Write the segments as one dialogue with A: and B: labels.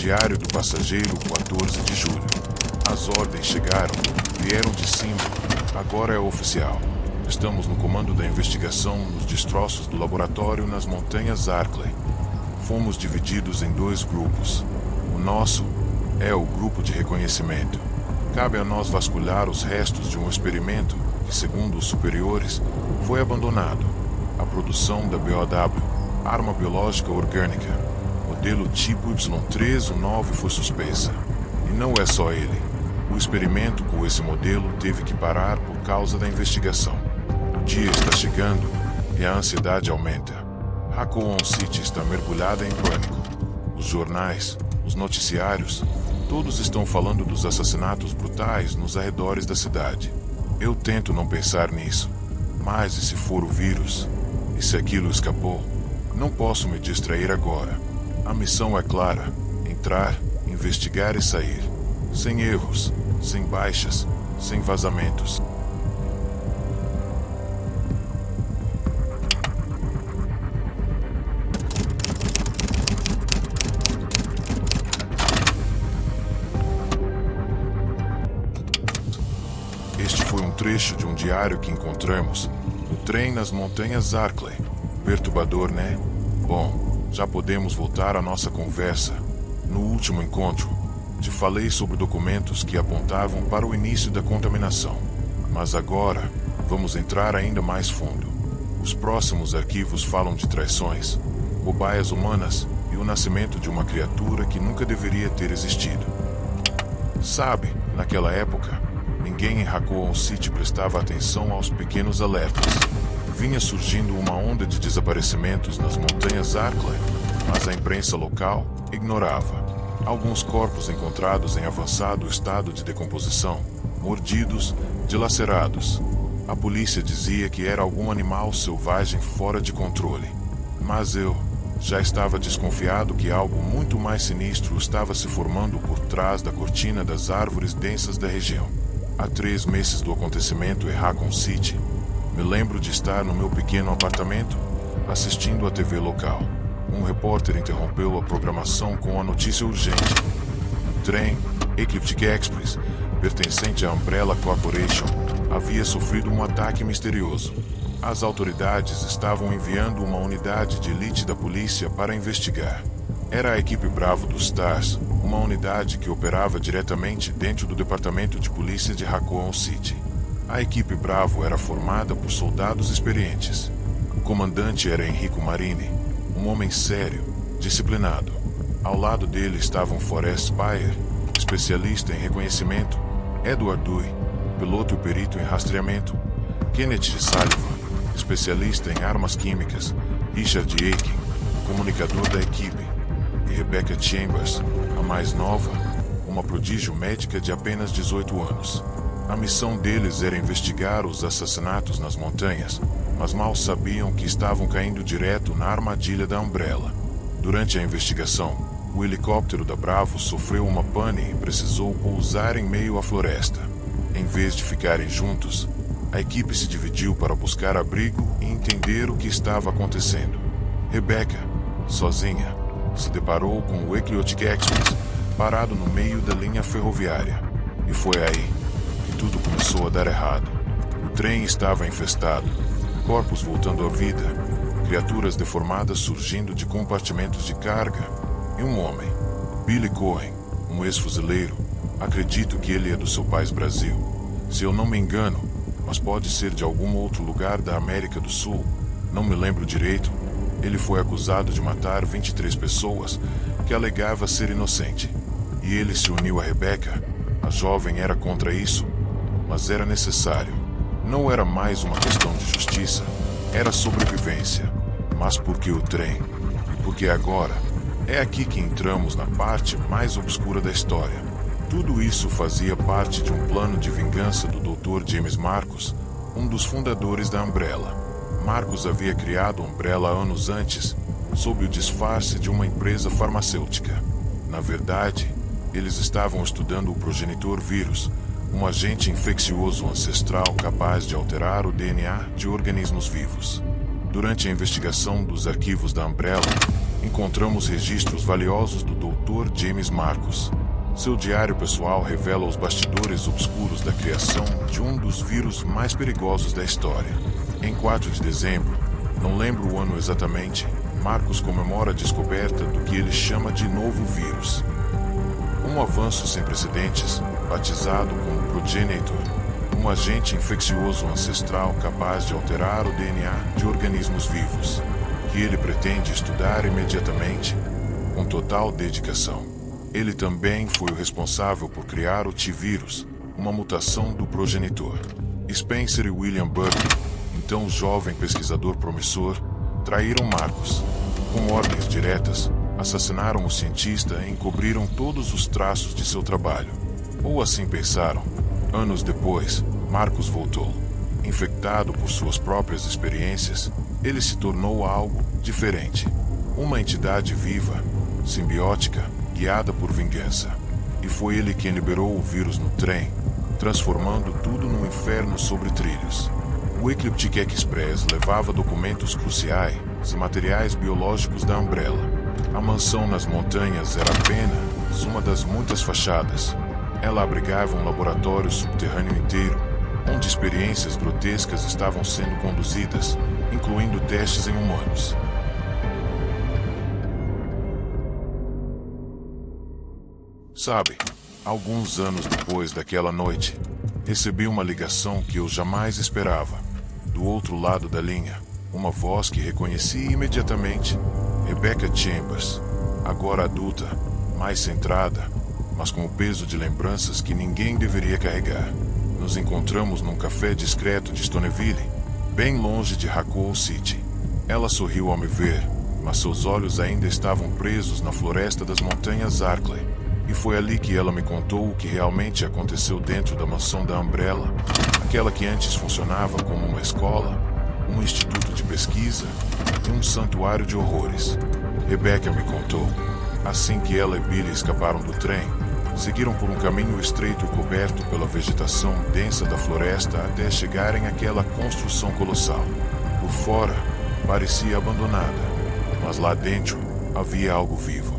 A: Diário do passageiro, 14 de julho. As ordens chegaram, vieram de cima. Agora é oficial. Estamos no comando da investigação nos destroços do laboratório nas montanhas Arklay. Fomos divididos em 2 grupos. O nosso é o grupo de reconhecimento. Cabe a nós vasculhar os restos de um experimento que, segundo os superiores, foi abandonado. A produção da BOW, arma biológica orgânica, modelo tipo Y319 foi suspensa. E não é só ele. O experimento com esse modelo teve que parar por causa da investigação. O dia está chegando e a ansiedade aumenta. Raccoon City está mergulhada em pânico. Os jornais, os noticiários, todos estão falando dos assassinatos brutais nos arredores da cidade. Eu tento não pensar nisso. Mas e se for o vírus? E se aquilo escapou? Não posso me distrair agora. A missão é clara: entrar, investigar e sair. Sem erros, sem baixas, sem vazamentos. Este foi um trecho de um diário que encontramos no trem nas montanhas Arklay. Perturbador, né? Bom, já podemos voltar à nossa conversa. No último encontro, te falei sobre documentos que apontavam para o início da contaminação. Mas agora, vamos entrar ainda mais fundo. Os próximos arquivos falam de traições, cobaias humanas e o nascimento de uma criatura que nunca deveria ter existido. Sabe, naquela época, ninguém em Raccoon City prestava atenção aos pequenos alertas. Vinha surgindo uma onda de desaparecimentos nas montanhas Arklay, mas a imprensa local ignorava. Alguns corpos encontrados em avançado estado de decomposição, mordidos, dilacerados. A polícia dizia que era algum animal selvagem fora de controle. Mas eu já estava desconfiado que algo muito mais sinistro estava se formando por trás da cortina das árvores densas da região. Há 3 meses do acontecimento em Raccoon City, me lembro de estar no meu pequeno apartamento, assistindo à TV local. Um repórter interrompeu a programação com a notícia urgente. Um trem, Ecliptic Express, pertencente à Umbrella Corporation, havia sofrido um ataque misterioso. As autoridades estavam enviando uma unidade de elite da polícia para investigar. Era a equipe Bravo dos Stars, uma unidade que operava diretamente dentro do departamento de polícia de Raccoon City. A equipe Bravo era formada por soldados experientes. O comandante era Enrico Marini, um homem sério, disciplinado. Ao lado dele estavam Forrest Spire, especialista em reconhecimento, Edward Dewey, piloto e perito em rastreamento, Kenneth Sullivan, especialista em armas químicas, Richard Aiken, comunicador da equipe, e Rebecca Chambers, a mais nova, uma prodígio médica de apenas 18 anos. A missão deles era investigar os assassinatos nas montanhas, mas mal sabiam que estavam caindo direto na armadilha da Umbrella. Durante a investigação, o helicóptero da Bravo sofreu uma pane e precisou pousar em meio à floresta. Em vez de ficarem juntos, a equipe se dividiu para buscar abrigo e entender o que estava acontecendo. Rebecca, sozinha, se deparou com o Ecliptic Express parado no meio da linha ferroviária. E foi aí que tudo começou a dar errado. O trem estava infestado, corpos voltando à vida, criaturas deformadas surgindo de compartimentos de carga, e um homem, Billy Cohen, um ex-fuzileiro. Acredito que ele é do seu país Brasil. Se eu não me engano, mas pode ser de algum outro lugar da América do Sul, não me lembro direito. Ele foi acusado de matar 23 pessoas que alegava ser inocente. E ele se uniu a Rebecca. A jovem era contra isso, mas era necessário. Não era mais uma questão de justiça, era sobrevivência. Mas por que o trem? E por que agora? É aqui que entramos na parte mais obscura da história. Tudo isso fazia parte de um plano de vingança do Dr. James Marcus, um dos fundadores da Umbrella. Marcus havia criado a Umbrella anos antes, sob o disfarce de uma empresa farmacêutica. Na verdade, eles estavam estudando o progenitor vírus, um agente infeccioso ancestral capaz de alterar o DNA de organismos vivos. Durante a investigação dos arquivos da Umbrella, encontramos registros valiosos do Dr. Dr. James Marcus. Seu diário pessoal revela os bastidores obscuros da criação de um dos vírus mais perigosos da história. Em 4 de dezembro, não lembro o ano exatamente, Marcus comemora a descoberta do que ele chama de novo vírus. Um avanço sem precedentes, batizado como Progenitor, um agente infeccioso ancestral capaz de alterar o DNA de organismos vivos, que ele pretende estudar imediatamente, com total dedicação. Ele também foi o responsável por criar o T-vírus, uma mutação do progenitor. Spencer e William Burke, então jovem pesquisador promissor, traíram Marcus. Com ordens diretas, assassinaram o cientista e encobriram todos os traços de seu trabalho. Ou assim pensaram. Anos depois, Marcus voltou. Infectado por suas próprias experiências, ele se tornou algo diferente. Uma entidade viva, simbiótica, guiada por vingança. E foi ele quem liberou o vírus no trem, transformando tudo num inferno sobre trilhos. O Ecliptic Express levava documentos cruciais e materiais biológicos da Umbrella. A mansão nas montanhas era apenas uma das muitas fachadas. Ela abrigava um laboratório subterrâneo inteiro, onde experiências grotescas estavam sendo conduzidas, incluindo testes em humanos. Sabe, alguns anos depois daquela noite, recebi uma ligação que eu jamais esperava. Do outro lado da linha, uma voz que reconheci imediatamente. Rebecca Chambers, agora adulta, mais centrada, mas com o peso de lembranças que ninguém deveria carregar. Nos encontramos num café discreto de Stoneville, bem longe de Raccoon City. Ela sorriu ao me ver, mas seus olhos ainda estavam presos na floresta das montanhas Arklay. E foi ali que ela me contou o que realmente aconteceu dentro da mansão da Umbrella, aquela que antes funcionava como uma escola, um instituto de pesquisa e um santuário de horrores. Rebecca me contou. Assim que ela e Billy escaparam do trem, seguiram por um caminho estreito e coberto pela vegetação densa da floresta até chegarem àquela construção colossal. Por fora, parecia abandonada, mas lá dentro havia algo vivo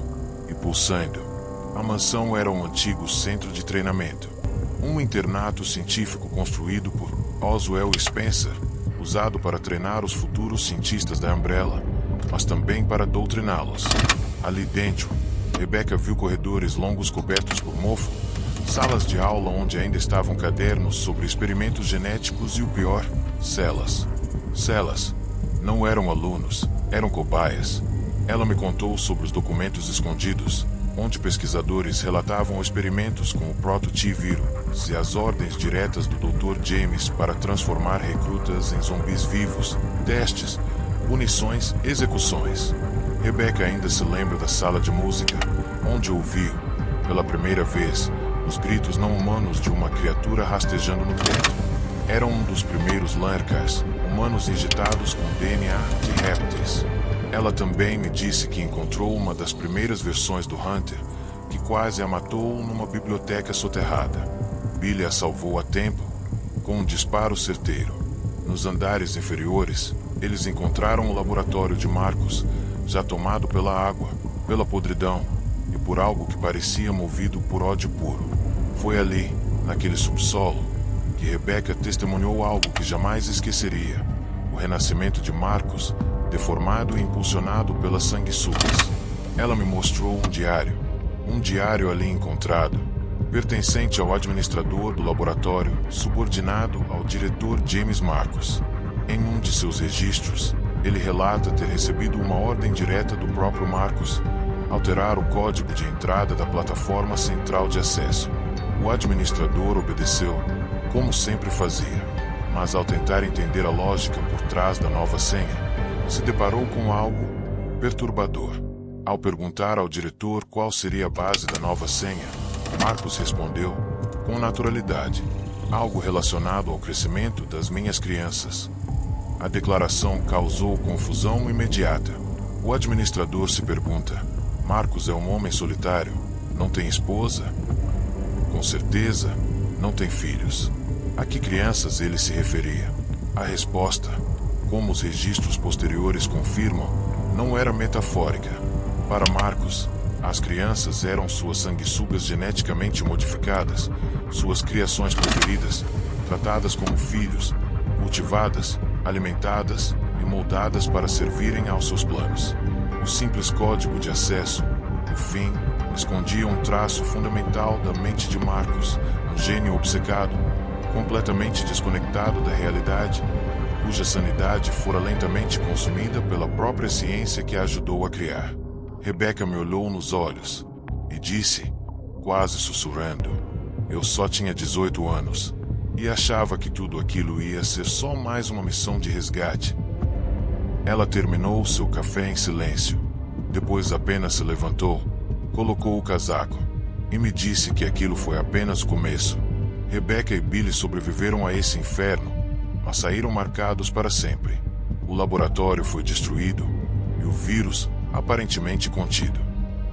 A: e pulsando. A mansão era um antigo centro de treinamento, um internato científico construído por Oswell Spencer, usado para treinar os futuros cientistas da Umbrella, mas também para doutriná-los. Ali dentro, Rebecca viu corredores longos cobertos por mofo, salas de aula onde ainda estavam cadernos sobre experimentos genéticos e o pior, celas. Celas. Não eram alunos, eram cobaias. Ela me contou sobre os documentos escondidos, onde pesquisadores relatavam experimentos com o proto-T-vírus e as ordens diretas do Dr. James para transformar recrutas em zumbis vivos, testes, punições, execuções. Rebecca ainda se lembra da sala de música, onde ouviu, pela primeira vez, os gritos não humanos de uma criatura rastejando no teto. Era um dos primeiros Lurkers, humanos injetados com DNA de répteis. Ela também me disse que encontrou uma das primeiras versões do Hunter, que quase a matou numa biblioteca soterrada. Billy a salvou a tempo, com um disparo certeiro. Nos andares inferiores, eles encontraram o laboratório de Marcus, já tomado pela água, pela podridão e por algo que parecia movido por ódio puro. Foi ali, naquele subsolo, que Rebecca testemunhou algo que jamais esqueceria: o renascimento de Marcus, deformado e impulsionado pelas sanguessugas. Ela me mostrou um diário ali encontrado, pertencente ao administrador do laboratório, subordinado ao diretor James Marcus. Em um de seus registros, ele relata ter recebido uma ordem direta do próprio Marcus, alterar o código de entrada da plataforma central de acesso. O administrador obedeceu, como sempre fazia, mas ao tentar entender a lógica por trás da nova senha, se deparou com algo perturbador. Ao perguntar ao diretor qual seria a base da nova senha, Marcus respondeu, com naturalidade, algo relacionado ao crescimento das minhas crianças. A declaração causou confusão imediata. O administrador se pergunta: Marcus é um homem solitário? Não tem esposa? Com certeza, não tem filhos. A que crianças ele se referia? A resposta, como os registros posteriores confirmam, não era metafórica. Para Marcus, As crianças eram suas sanguessugas geneticamente modificadas, suas criações preferidas, tratadas como filhos, cultivadas, alimentadas e moldadas para servirem aos seus planos. O simples código de acesso, no fim, escondia um traço fundamental da mente de Marcos, um gênio obcecado, completamente desconectado da realidade, cuja sanidade fora lentamente consumida pela própria ciência que a ajudou a criar. Rebecca me olhou nos olhos e disse, quase sussurrando, eu só tinha 18 anos e achava que tudo aquilo ia ser só mais uma missão de resgate. Ela terminou seu café em silêncio, depois apenas se levantou, colocou o casaco e me disse que aquilo foi apenas o começo. Rebecca e Billy sobreviveram a esse inferno, mas saíram marcados para sempre. O laboratório foi destruído e o vírus aparentemente contido.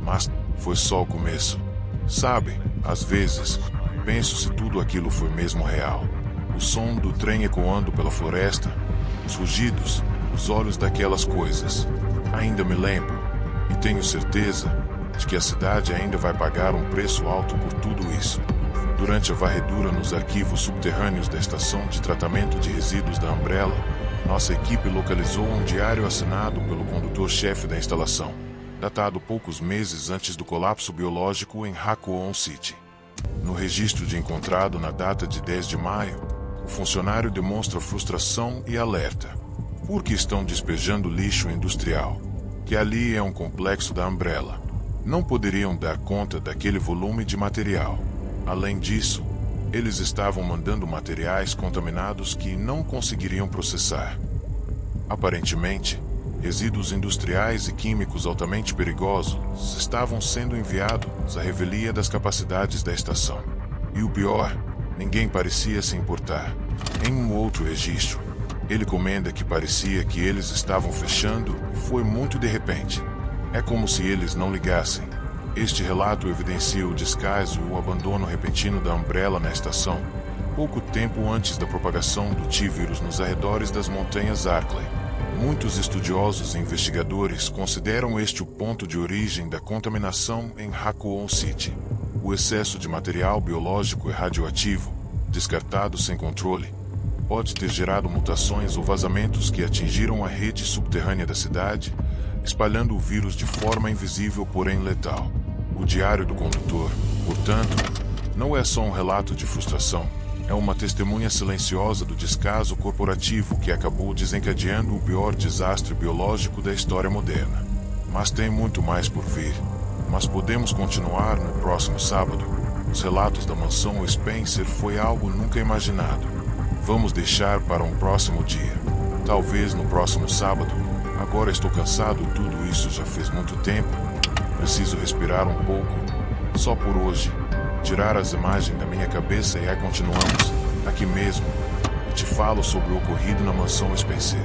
A: Mas foi só o começo. Sabe, às vezes, penso se tudo aquilo foi mesmo real. O som do trem ecoando pela floresta, os rugidos, os olhos daquelas coisas. Ainda me lembro, e tenho certeza, de que a cidade ainda vai pagar um preço alto por tudo isso. Durante a varredura nos arquivos subterrâneos da estação de tratamento de resíduos da Umbrella, nossa equipe localizou um diário assinado pelo condutor-chefe da instalação, datado poucos meses antes do colapso biológico em Raccoon City. No registro de encontrado na data de 10 de maio, o funcionário demonstra frustração e alerta. Porque estão despejando lixo industrial, que ali é um complexo da Umbrella. Não poderiam dar conta daquele volume de material. Além disso, eles estavam mandando materiais contaminados que não conseguiriam processar. Aparentemente, resíduos industriais e químicos altamente perigosos estavam sendo enviados à revelia das capacidades da estação. E o pior, ninguém parecia se importar. Em um outro registro, ele comenta que parecia que eles estavam fechando e foi muito de repente. É como se eles não ligassem. Este relato evidencia o descaso e o abandono repentino da Umbrella na estação, pouco tempo antes da propagação do T-vírus nos arredores das montanhas Arklay. Muitos estudiosos e investigadores consideram este o ponto de origem da contaminação em Raccoon City. O excesso de material biológico e radioativo, descartado sem controle, pode ter gerado mutações ou vazamentos que atingiram a rede subterrânea da cidade, espalhando o vírus de forma invisível, porém letal. O diário do condutor, portanto, não é só um relato de frustração, é uma testemunha silenciosa do descaso corporativo que acabou desencadeando o pior desastre biológico da história moderna. Mas tem muito mais por vir. Mas podemos continuar no próximo sábado. Os relatos da mansão Spencer foi algo nunca imaginado. Vamos deixar para um próximo dia. Talvez no próximo sábado. Agora estou cansado e tudo isso já fez muito tempo. Preciso respirar um pouco. Só por hoje. Tirar as imagens da minha cabeça e aí continuamos. Aqui mesmo. Te falo sobre o ocorrido na mansão Spencer.